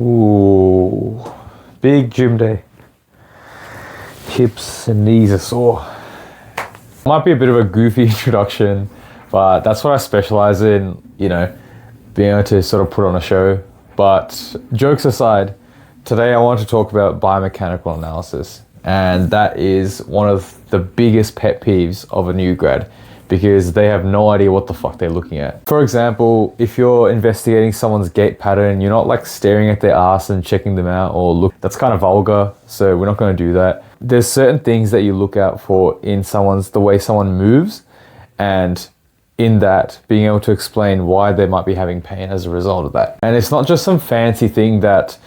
Ooh, big gym day. Hips and knees are sore. Might be a bit of a goofy introduction, but that's what I specialize in, being able to sort of put on a show. But jokes aside, today I want to talk about biomechanical analysis. And that is one of the biggest pet peeves of a new grad, because they have no idea what the fuck they're looking at. For example, if you're investigating someone's gait pattern, you're not like staring at their ass and checking them out, or look, that's kind of vulgar, so we're not going to do that. There's certain things that you look out for in the way someone moves, and in that, being able to explain why they might be having pain as a result of that. And it's not just some fancy thing that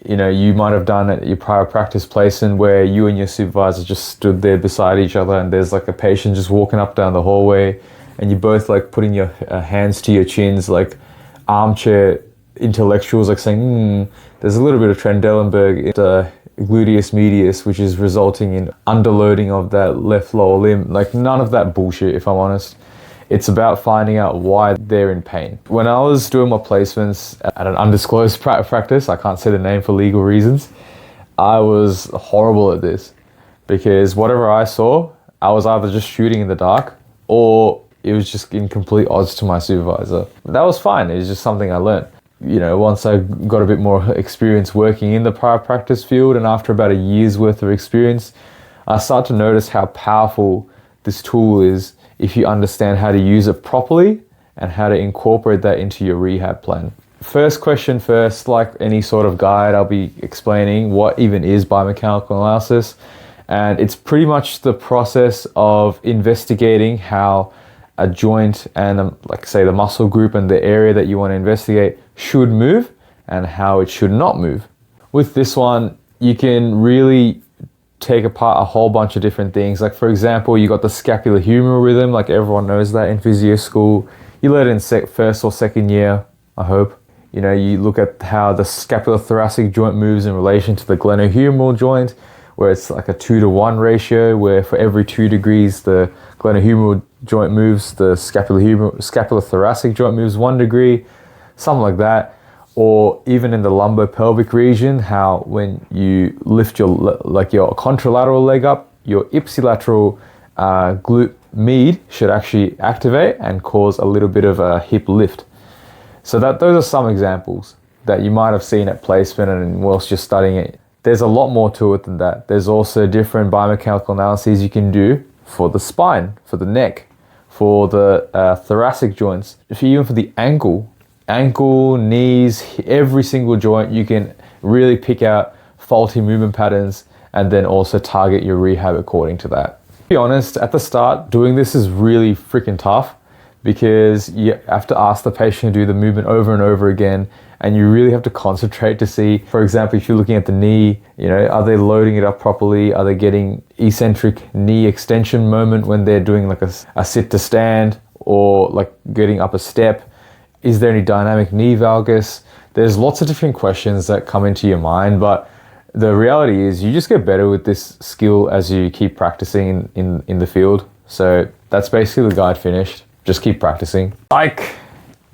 you might have done at your prior practice placement where you and your supervisor just stood there beside each other and there's like a patient just walking up down the hallway and you both like putting your hands to your chins, like armchair intellectuals, like saying, there's a little bit of Trendelenburg in the gluteus medius, which is resulting in underloading of that left lower limb. Like none of that bullshit, if I'm honest. It's about finding out why they're in pain. When I was doing my placements at an undisclosed practice, I can't say the name for legal reasons, I was horrible at this, because whatever I saw, I was either just shooting in the dark or it was just in complete odds to my supervisor. That was fine, it was just something I learned. Once I got a bit more experience working in the prior practice field, and after about a year's worth of experience, I started to notice how powerful this tool is if you understand how to use it properly and how to incorporate that into your rehab plan. First question first, like any sort of guide, I'll be explaining what even is biomechanical analysis. And it's pretty much the process of investigating how a joint and like say the muscle group and the area that you want to investigate should move and how it should not move. With this one, you can really take apart a whole bunch of different things. Like for example, you got the scapulohumeral rhythm, like everyone knows that in physio school. You learn it in first or second year, I hope. You look at how the scapulothoracic joint moves in relation to the glenohumeral joint, where it's like a 2-to-1 ratio, where for every 2 degrees the glenohumeral joint moves, the scapulothoracic joint moves 1 degree, something like that. Or even in the lumbopelvic region, how when you lift your contralateral leg up, your ipsilateral glute med should actually activate and cause a little bit of a hip lift. So those are some examples that you might have seen at placement and whilst you're studying it. There's a lot more to it than that. There's also different biomechanical analyses you can do for the spine, for the neck, for the thoracic joints, even for the ankle, knees, every single joint. You can really pick out faulty movement patterns and then also target your rehab according to that. To be honest, at the start, doing this is really freaking tough because you have to ask the patient to do the movement over and over again, and you really have to concentrate to see, for example, if you're looking at the knee, are they loading it up properly? Are they getting eccentric knee extension moment when they're doing like a sit to stand or like getting up a step? Is there any dynamic knee valgus? There's lots of different questions that come into your mind, but the reality is you just get better with this skill as you keep practicing in the field. So that's basically the guide finished. Just keep practicing.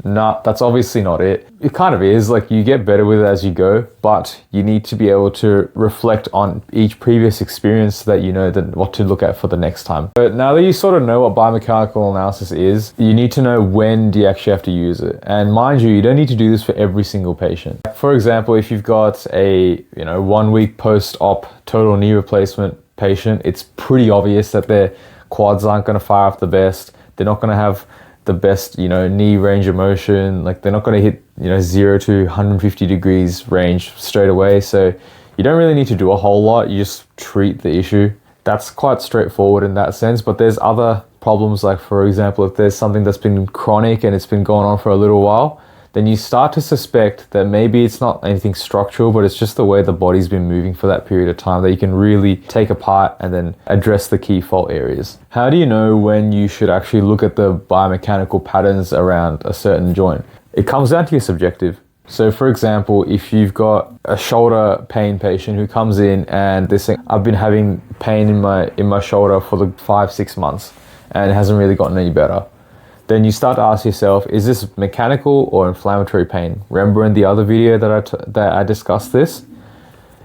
Nah, that's obviously not it. It kind of is, like you get better with it as you go, but you need to be able to reflect on each previous experience so that you know what to look at for the next time. But now that you sort of know what biomechanical analysis is, you need to know when do you actually have to use it. And mind you don't need to do this for every single patient. For example, if you've got a 1 week post-op total knee replacement patient, it's pretty obvious that their quads aren't going to fire up the best. They're not going to have the best, knee range of motion. Like they're not going to hit, 0 to 150 degrees range straight away. So you don't really need to do a whole lot. You just treat the issue. That's quite straightforward in that sense. But there's other problems, like for example, if there's something that's been chronic and it's been going on for a little while, then you start to suspect that maybe it's not anything structural, but it's just the way the body's been moving for that period of time that you can really take apart and then address the key fault areas. How do you know when you should actually look at the biomechanical patterns around a certain joint? It comes down to your subjective. So for example, if you've got a shoulder pain patient who comes in and they're saying, I've been having pain in my shoulder for the 5-6 months and it hasn't really gotten any better, then you start to ask yourself, is this mechanical or inflammatory pain? Remember in the other video that I discussed this?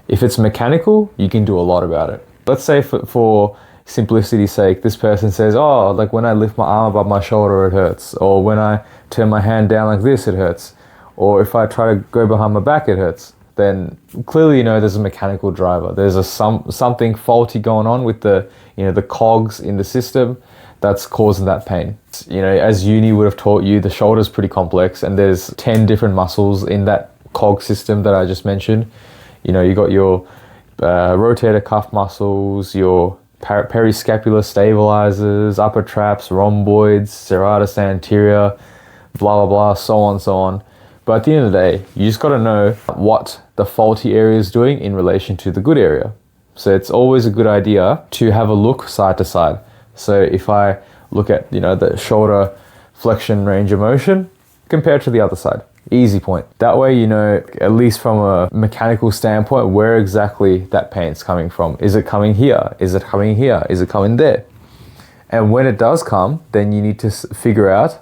If it's mechanical, you can do a lot about it. Let's say for simplicity's sake, this person says, oh, like when I lift my arm above my shoulder, it hurts. Or when I turn my hand down like this, it hurts. Or if I try to go behind my back, it hurts. Then clearly, you know, there's a mechanical driver. There's something faulty going on with the cogs in the system that's causing that pain. You know, as uni would have taught you, the shoulder's pretty complex, and there's 10 different muscles in that cog system that I just mentioned. You know, you got your rotator cuff muscles, your periscapular stabilizers, upper traps, rhomboids, serratus anterior, blah, blah, blah, so on. But at the end of the day, you just got to know what the faulty area is doing in relation to the good area. So it's always a good idea to have a look side to side. So if I look at, you know, the shoulder flexion range of motion compared to the other side, easy point. That way, you know, at least from a mechanical standpoint, where exactly that pain's coming from. Is it coming here? Is it coming here? Is it coming there? And when it does come, then you need to figure out,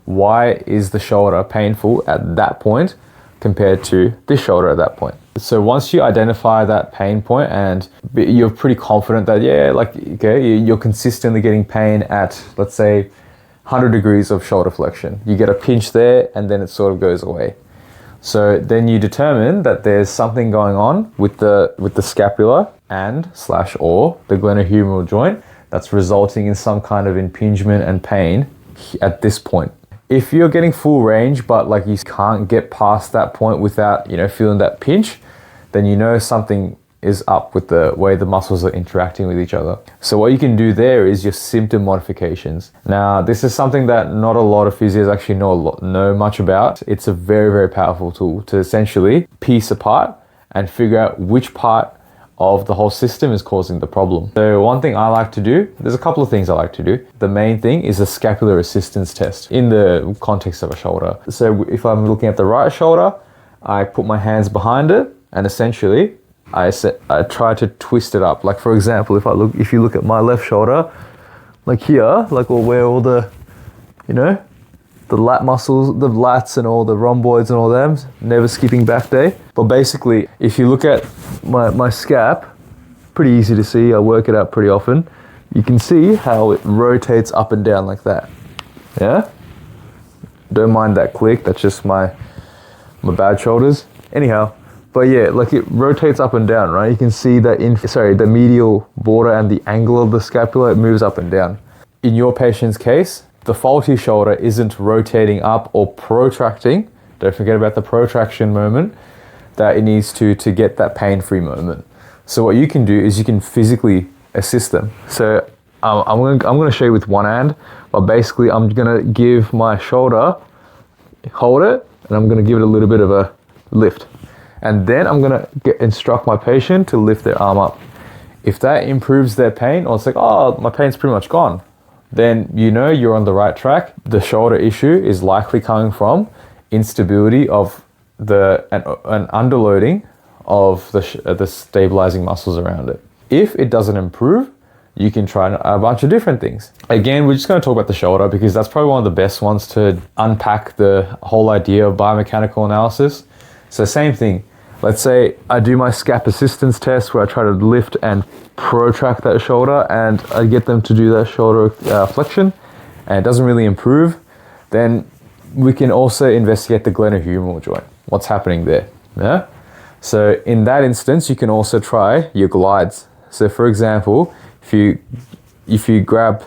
why is the shoulder painful at that point compared to this shoulder at that point? So once you identify that pain point and you're pretty confident that, yeah, like, okay, you're consistently getting pain at, let's say, 100 degrees of shoulder flexion. You get a pinch there and then it sort of goes away. So then you determine that there's something going on with the scapula and / or the glenohumeral joint that's resulting in some kind of impingement and pain at this point. If you're getting full range, but like you can't get past that point without, you know, feeling that pinch, then you know something is up with the way the muscles are interacting with each other. So what you can do there is your symptom modifications. Now, this is something that not a lot of physios actually know much about. It's a very, very powerful tool to essentially piece apart and figure out which part of the whole system is causing the problem. So one thing I like to do, there's a couple of things I like to do. The main thing is a scapular assistance test in the context of a shoulder. So if I'm looking at the right shoulder, I put my hands behind it and essentially I try to twist it up. Like for example, if you look at my left shoulder, like here, like where all the, you know, the lat muscles, the lats and all the rhomboids and all them, never skipping back day. But basically, if you look at my scap, pretty easy to see, I work it out pretty often. You can see how it rotates up and down like that. Yeah? Don't mind that click, that's just my bad shoulders. Anyhow, but yeah, like it rotates up and down, right? You can see that the medial border and the angle of the scapula, it moves up and down. In your patient's case, the faulty shoulder isn't rotating up or protracting. Don't forget about the protraction moment that it needs to get that pain-free moment. So what you can do is you can physically assist them. So I'm going to show you with one hand, but basically I'm going to give my shoulder, hold it, and I'm going to give it a little bit of a lift. And then I'm going to instruct my patient to lift their arm up. If that improves their pain, or it's like, oh, my pain's pretty much gone, then you know you're on the right track. The shoulder issue is likely coming from instability of an underloading of the stabilizing muscles around it. If it doesn't improve, you can try a bunch of different things. Again, we're just going to talk about the shoulder because that's probably one of the best ones to unpack the whole idea of biomechanical analysis. So same thing. Let's say I do my scap assistance test where I try to lift and protract that shoulder and I get them to do that shoulder flexion and it doesn't really improve. Then we can also investigate the glenohumeral joint. What's happening there? Yeah. So in that instance, you can also try your glides. So for example, if you grab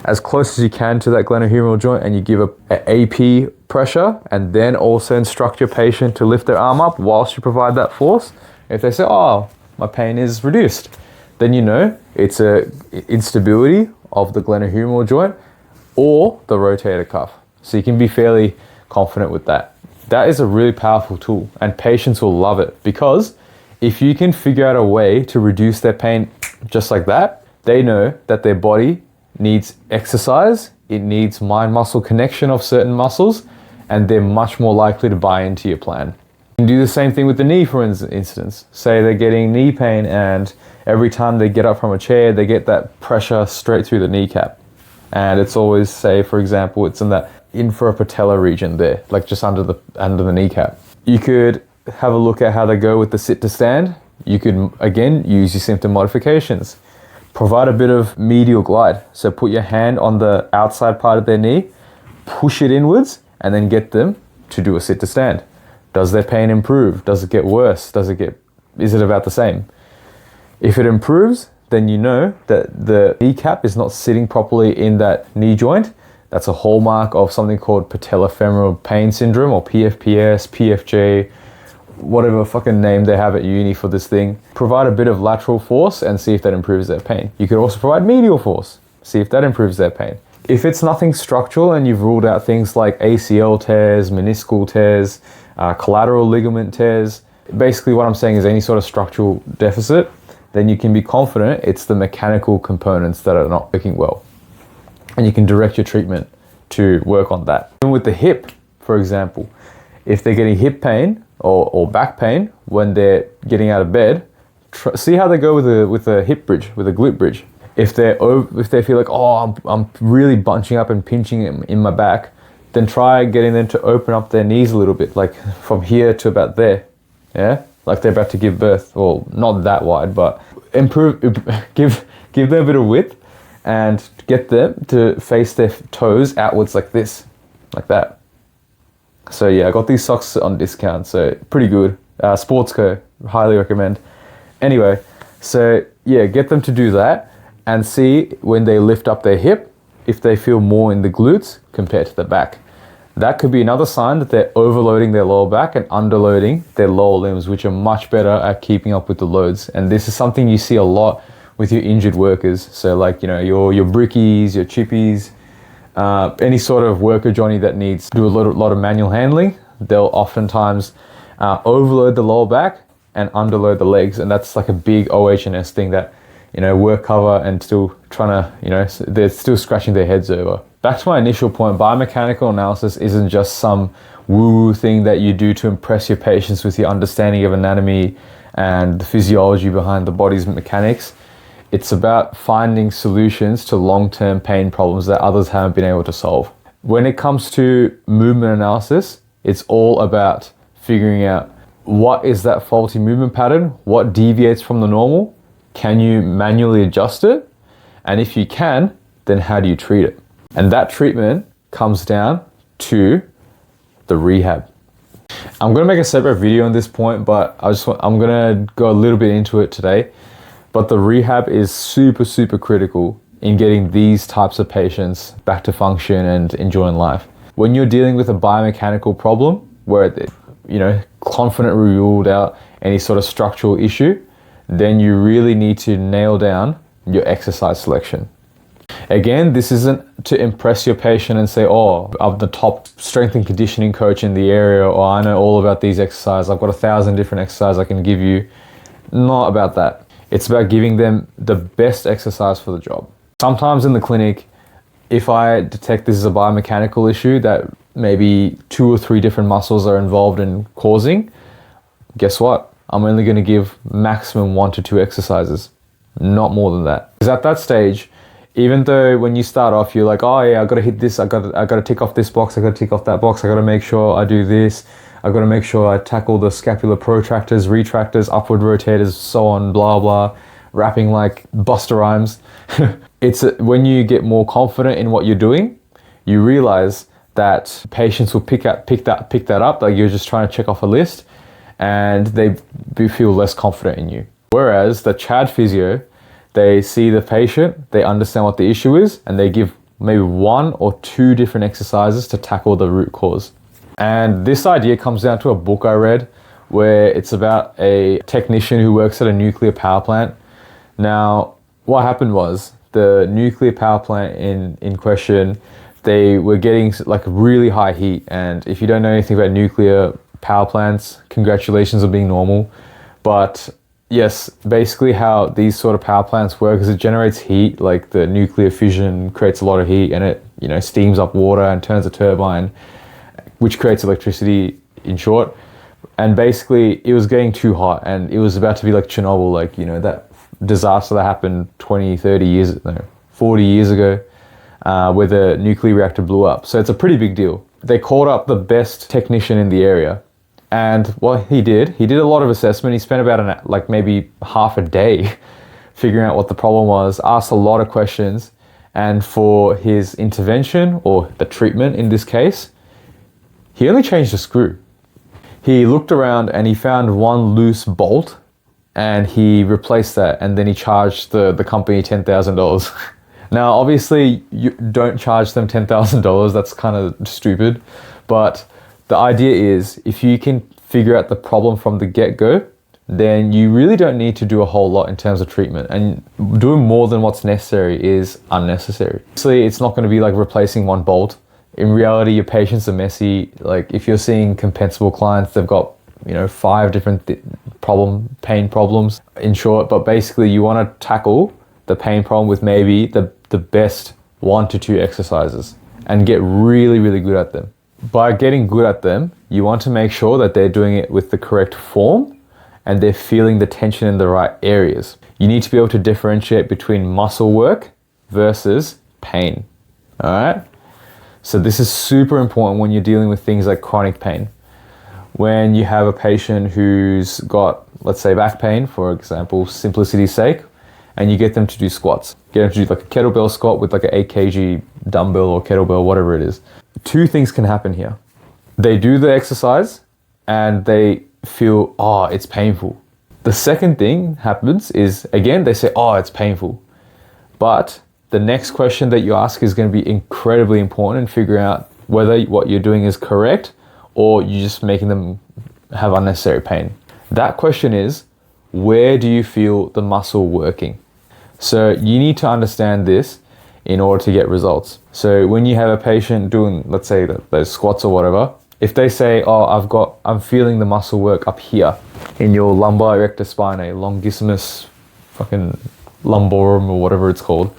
as close as you can to that glenohumeral joint and you give a AP pressure and then also instruct your patient to lift their arm up whilst you provide that force. If they say, oh, my pain is reduced, then you know it's a instability of the glenohumeral joint or the rotator cuff. So you can be fairly confident with that. That is a really powerful tool and patients will love it because if you can figure out a way to reduce their pain just like that, they know that their body needs exercise, it needs mind-muscle connection of certain muscles, and they're much more likely to buy into your plan. You can do the same thing with the knee, for instance. Say they're getting knee pain and every time they get up from a chair, they get that pressure straight through the kneecap. And it's always, say, for example, it's in that infrapatellar region there, like just under the kneecap. You could have a look at how they go with the sit to stand. You could, again, use your symptom modifications. Provide a bit of medial glide. So put your hand on the outside part of their knee, push it inwards, and then get them to do a sit to stand. Does their pain improve? Does it get worse? Is it about the same? If it improves, then you know that the kneecap is not sitting properly in that knee joint. That's a hallmark of something called patellofemoral pain syndrome, or PFPS, PFJ, whatever fucking name they have at uni for this thing. Provide a bit of lateral force and see if that improves their pain. You could also provide medial force, see if that improves their pain. If it's nothing structural and you've ruled out things like ACL tears, meniscal tears, collateral ligament tears, basically what I'm saying is any sort of structural deficit, then you can be confident it's the mechanical components that are not working well. And you can direct your treatment to work on that. Even with the hip, for example, if they're getting hip pain or back pain when they're getting out of bed, see how they go with a hip bridge, with a glute bridge. If they feel like, oh, I'm really bunching up and pinching in my back, then try getting them to open up their knees a little bit, like from here to about there. Yeah, like they're about to give birth. Well, not that wide, but give them a bit of width and get them to face their toes outwards like this, like that. So yeah, I got these socks on discount, so pretty good. Sportsco, highly recommend. Anyway, so yeah, get them to do that and see when they lift up their hip, if they feel more in the glutes compared to the back. That could be another sign that they're overloading their lower back and underloading their lower limbs, which are much better at keeping up with the loads. And this is something you see a lot with your injured workers. So like, you know, your brickies, your chippies, any sort of worker Johnny that needs to do a lot of manual handling, they'll oftentimes overload the lower back and underload the legs. And that's like a big OH&S thing that, you know, work cover and still trying to, you know, they're still scratching their heads over. Back to my initial point, biomechanical analysis isn't just some woo-woo thing that you do to impress your patients with your understanding of anatomy and the physiology behind the body's mechanics. It's about finding solutions to long-term pain problems that others haven't been able to solve. When it comes to movement analysis, it's all about figuring out what is that faulty movement pattern, what deviates from the normal, can you manually adjust it? And if you can, then how do you treat it? And that treatment comes down to the rehab. I'm gonna make a separate video on this point, but I'm gonna go a little bit into it today. But the rehab is super, super critical in getting these types of patients back to function and enjoying life. When you're dealing with a biomechanical problem where, you know, confidently ruled out any sort of structural issue, then you really need to nail down your exercise selection. Again, this isn't to impress your patient and say, oh, I'm the top strength and conditioning coach in the area, or I know all about these exercises. I've got 1,000 different exercises I can give you. Not about that. It's about giving them the best exercise for the job. Sometimes in the clinic, if I detect this is a biomechanical issue that maybe 2 or 3 different muscles are involved in causing, guess what? I'm only going to give maximum 1 to 2 exercises, not more than that. Because at that stage, even though when you start off, you're like, oh yeah, I got to hit this, I got to tick off this box, I got to tick off that box, I got to make sure I do this, I got to make sure I tackle the scapular protractors, retractors, upward rotators, so on, blah, blah, rapping like Busta Rhymes. When you get more confident in what you're doing, you realize that patients will pick that up, like you're just trying to check off a list, and they feel less confident in you. Whereas the Chad physio, they see the patient, they understand what the issue is, and they give maybe 1 or 2 different exercises to tackle the root cause. And this idea comes down to a book I read where it's about a technician who works at a nuclear power plant. Now, what happened was the nuclear power plant in question, they were getting like really high heat. And if you don't know anything about nuclear power plants, congratulations on being normal. But yes, basically how these sort of power plants work is it generates heat, like the nuclear fission creates a lot of heat, and it, you know, steams up water and turns a turbine, which creates electricity, in short. And basically it was getting too hot and it was about to be like Chernobyl, like, you know, that disaster that happened 20, 30 years, no, 40 years ago. where the nuclear reactor blew up. So it's a pretty big deal. They called up the best technician in the area. And what he did a lot of assessment. He spent about maybe half a day figuring out what the problem was, asked a lot of questions. And for his intervention, or the treatment in this case, he only changed a screw. He looked around and he found one loose bolt and he replaced that, and then he charged the company $10,000. Now, obviously, you don't charge them $10,000. That's kind of stupid. But the idea is, if you can figure out the problem from the get-go, then you really don't need to do a whole lot in terms of treatment. And doing more than what's necessary is unnecessary. Obviously, it's not going to be like replacing one bolt. In reality, your patients are messy. Like if you're seeing compensable clients, they've got 5 different pain problems in short. But basically, you want to tackle the pain problem with maybe the best 1 to 2 exercises and get really, really good at them. By getting good at them, you want to make sure that they're doing it with the correct form and they're feeling the tension in the right areas. You need to be able to differentiate between muscle work versus pain. All right? So this is super important when you're dealing with things like chronic pain. When you have a patient who's got, let's say, back pain, for example, simplicity's sake, and you get them to do squats. Get them to do like a kettlebell squat with like an 8 kg dumbbell or kettlebell, whatever it is. 2 things can happen here. They do the exercise and they feel, oh, it's painful. The second thing happens is, again, they say, oh, it's painful. But the next question that you ask is going to be incredibly important in figuring out whether what you're doing is correct or you're just making them have unnecessary pain. That question is, where do you feel the muscle working? So you need to understand this in order to get results. So when you have a patient doing, let's say, those squats or whatever, if they say, oh, I'm feeling the muscle work up here in your lumbar erector spinae, longissimus fucking lumborum or whatever it's called,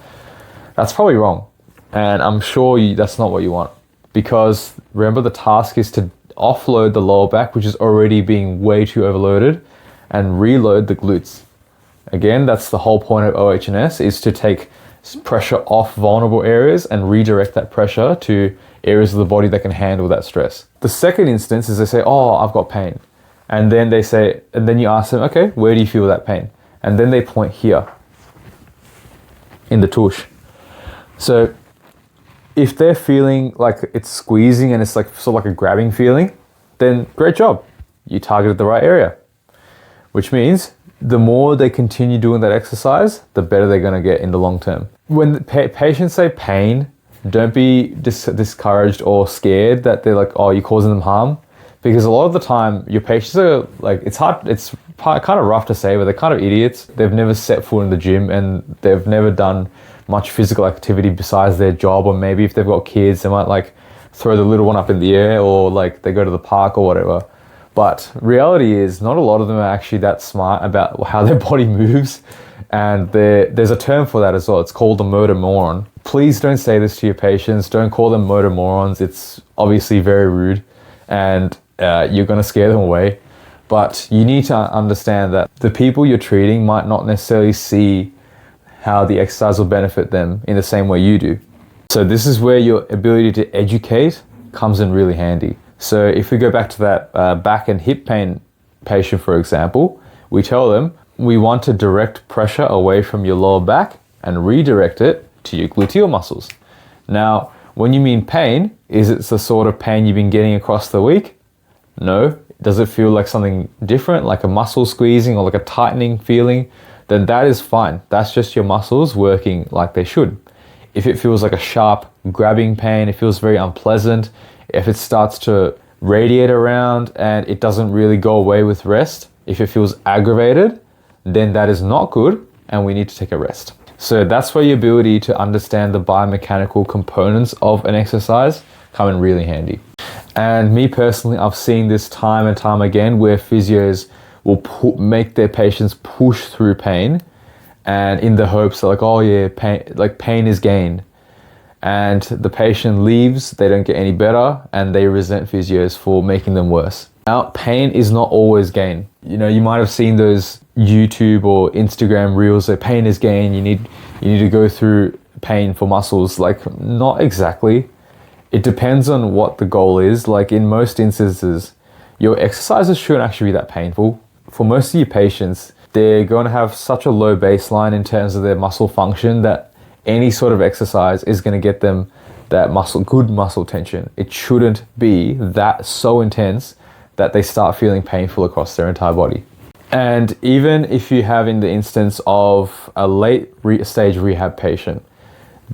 that's probably wrong. And I'm sure that's not what you want. Because remember, the task is to offload the lower back, which is already being way too overloaded, and reload the glutes. Again, that's the whole point of OH&S, is to take pressure off vulnerable areas and redirect that pressure to areas of the body that can handle that stress. The second instance is they say, oh, I've got pain. And then you ask them, okay, where do you feel that pain? And then they point here in the tush. So if they're feeling like it's squeezing and it's like sort of like a grabbing feeling, then great job. You targeted the right area, which means the more they continue doing that exercise, the better they're going to get in the long term. When the patients say pain, don't be discouraged or scared that they're like, oh, you're causing them harm. Because a lot of the time, your patients are like, it's kind of rough to say, but they're kind of idiots. They've never set foot in the gym and they've never done much physical activity besides their job. Or maybe if they've got kids, they might like throw the little one up in the air, or like they go to the park or whatever. But reality is, not a lot of them are actually that smart about how their body moves. And there's a term for that as well. It's called a motor moron. Please don't say this to your patients. Don't call them motor morons. It's obviously very rude and you're going to scare them away. But you need to understand that the people you're treating might not necessarily see how the exercise will benefit them in the same way you do. So this is where your ability to educate comes in really handy. So if we go back to that back and hip pain patient, for example, we tell them we want to direct pressure away from your lower back and redirect it to your gluteal muscles. Now, when you mean pain, is it the sort of pain you've been getting across the week? No. Does it feel like something different, like a muscle squeezing or like a tightening feeling? Then that is fine. That's just your muscles working like they should. If it feels like a sharp grabbing pain, it feels very unpleasant, if it starts to radiate around and it doesn't really go away with rest, if it feels aggravated, then that is not good and we need to take a rest. So that's where your ability to understand the biomechanical components of an exercise come in really handy. And me personally, I've seen this time and time again where physios will make their patients push through pain, and in the hopes that like, oh yeah, pain is gained. And the patient leaves, they don't get any better, and they resent physios for making them worse. Now, pain is not always gain. You know, you might have seen those YouTube or Instagram reels that pain is gain. You need to go through pain for muscles? Like, not exactly. It depends on what the goal is. Like, in most instances, your exercises shouldn't actually be that painful. For most of your patients, they're going to have such a low baseline in terms of their muscle function that any sort of exercise is going to get them that good muscle tension. It shouldn't be that so intense that they start feeling painful across their entire body. And even if you have in the instance of a late stage rehab patient,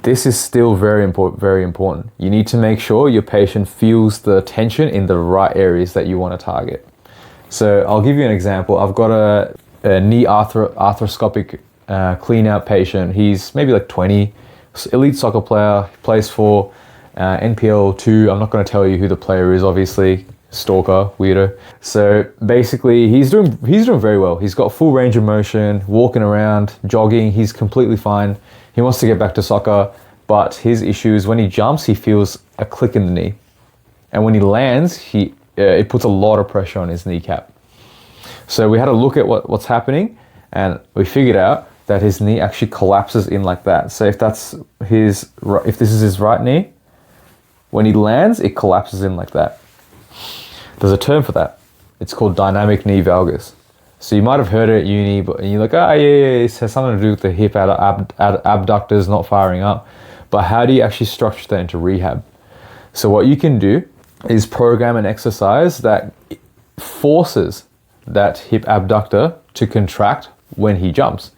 this is still very important. You need to make sure your patient feels the tension in the right areas that you want to target. So I'll give you an example. I've got a knee arthroscopic clean out patient. He's maybe like 20, elite soccer player, plays for NPL 2. I'm not going to tell you who the player is, obviously. Stalker, weirdo. So basically he's doing very well. He's got full range of motion, walking around, jogging. He's completely fine. He wants to get back to soccer, but his issue is when he jumps, he feels a click in the knee. And when he lands, it puts a lot of pressure on his kneecap. So we had a look at what's happening, and we figured out that his knee actually collapses in like that. So if this is his right knee, when he lands, it collapses in like that. There's a term for that. It's called dynamic knee valgus. So you might have heard it at uni, but you're like, yeah, it has something to do with the hip abductors not firing up. But how do you actually structure that into rehab? So what you can do is program an exercise that forces that hip abductor to contract when he jumps.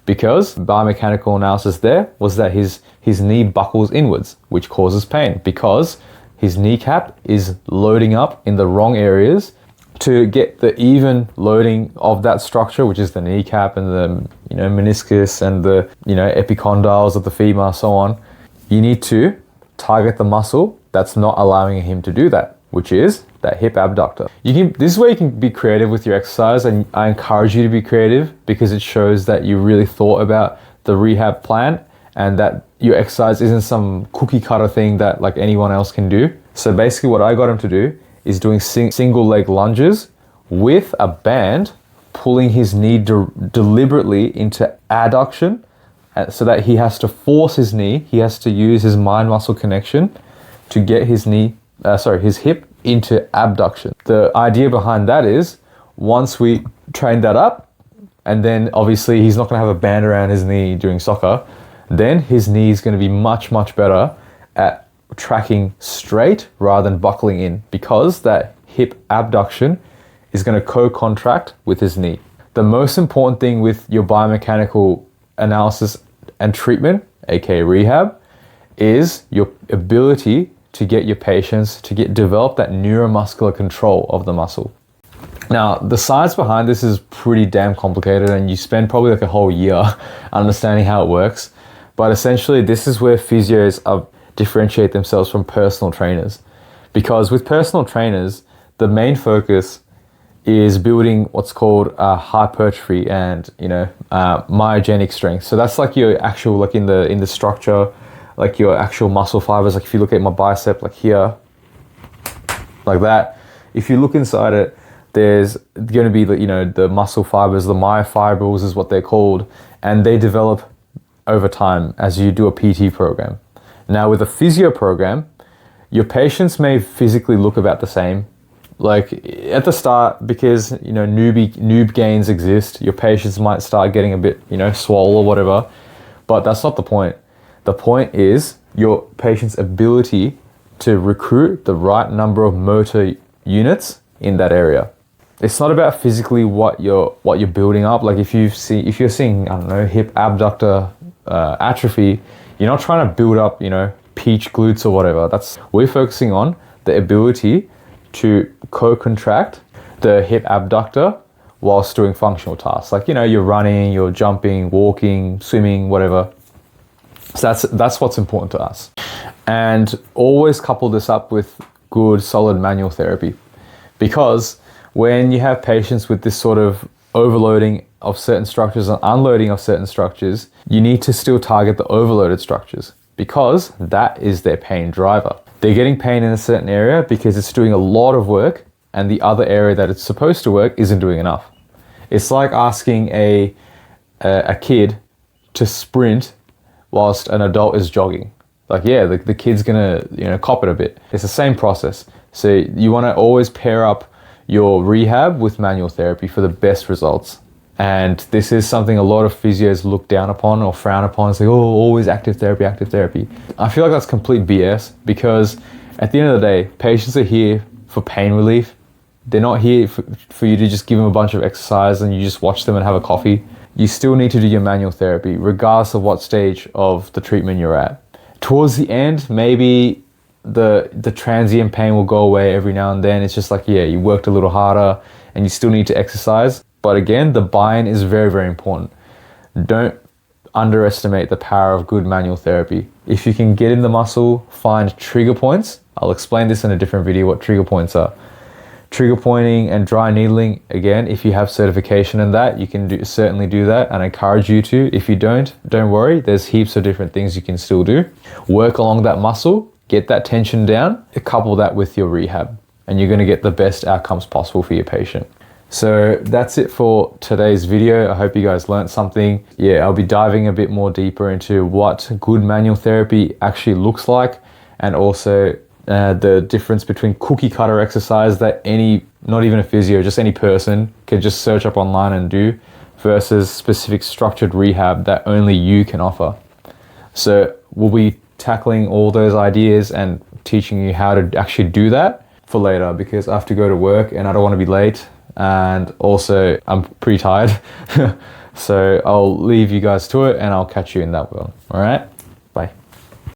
Because biomechanical analysis there was that his knee buckles inwards, which causes pain because his kneecap is loading up in the wrong areas. To get the even loading of that structure, which is the kneecap and the meniscus and the epicondyles of the femur, so on, you need to target the muscle that's not allowing him to do that, which is that hip abductor. This is where you can be creative with your exercise, and I encourage you to be creative because it shows that you really thought about the rehab plan and that your exercise isn't some cookie cutter thing that like anyone else can do. So basically what I got him to do is doing single leg lunges with a band, pulling his knee deliberately into adduction, so that he has to force his knee. He has to use his mind muscle connection to get his hip into abduction. The idea behind that is once we train that up, and then obviously he's not going to have a band around his knee during soccer, then his knee is going to be much, much better at tracking straight rather than buckling in, because that hip abduction is going to co-contract with his knee. The most important thing with your biomechanical analysis and treatment, aka rehab, is your ability to get your patients to develop that neuromuscular control of the muscle. Now, the science behind this is pretty damn complicated, and you spend probably like a whole year understanding how it works. But essentially, this is where physios differentiate themselves from personal trainers. Because with personal trainers, the main focus is building what's called hypertrophy and myogenic strength. So that's like your actual, like in the structure, like your actual muscle fibers. Like if you look at my bicep, like here, like that. If you look inside it, there's going to be the muscle fibers, the myofibrils is what they're called, and they develop over time as you do a PT program. Now with a physio program, your patients may physically look about the same. Like at the start, because noob gains exist, your patients might start getting a bit swole or whatever, but that's not the point. The point is your patient's ability to recruit the right number of motor units in that area. It's not about physically what you're building up. Like if you're seeing, I don't know, hip abductor atrophy, you're not trying to build up, peach glutes or whatever. We're focusing on the ability to co-contract the hip abductor whilst doing functional tasks. Like, you're running, you're jumping, walking, swimming, whatever. So that's what's important to us. And always couple this up with good, solid manual therapy. Because when you have patients with this sort of overloading of certain structures and unloading of certain structures, you need to still target the overloaded structures, because that is their pain driver. They're getting pain in a certain area because it's doing a lot of work, and the other area that it's supposed to work isn't doing enough. It's like asking a kid to sprint whilst an adult is jogging. Like, yeah, the kid's gonna, cop it a bit. It's the same process. So you wanna always pair up your rehab with manual therapy for the best results. And this is something a lot of physios look down upon or frown upon. It's like, oh, always active therapy, active therapy. I feel like that's complete BS, because at the end of the day, patients are here for pain relief. They're not here for you to just give them a bunch of exercise and you just watch them and have a coffee. You still need to do your manual therapy, regardless of what stage of the treatment you're at. Towards the end, maybe the transient pain will go away every now and then. It's just like, yeah, you worked a little harder and you still need to exercise. But again, the buy-in is very, very important. Don't underestimate the power of good manual therapy. If you can get in the muscle, find trigger points. I'll explain this in a different video, what trigger points are. Trigger pointing and dry needling, again, if you have certification in that, you can certainly do that, and I encourage you to. If you don't worry, there's heaps of different things you can still do. Work along that muscle, get that tension down, couple that with your rehab, and you're gonna get the best outcomes possible for your patient. So that's it for today's video. I hope you guys learned something. Yeah, I'll be diving a bit more deeper into what good manual therapy actually looks like, and also the difference between cookie cutter exercise that not even a physio, just any person can just search up online and do, versus specific structured rehab that only you can offer. So we'll be tackling all those ideas and teaching you how to actually do that for later, because I have to go to work and I don't want to be late. And also I'm pretty tired. So I'll leave you guys to it and I'll catch you in that one. All right.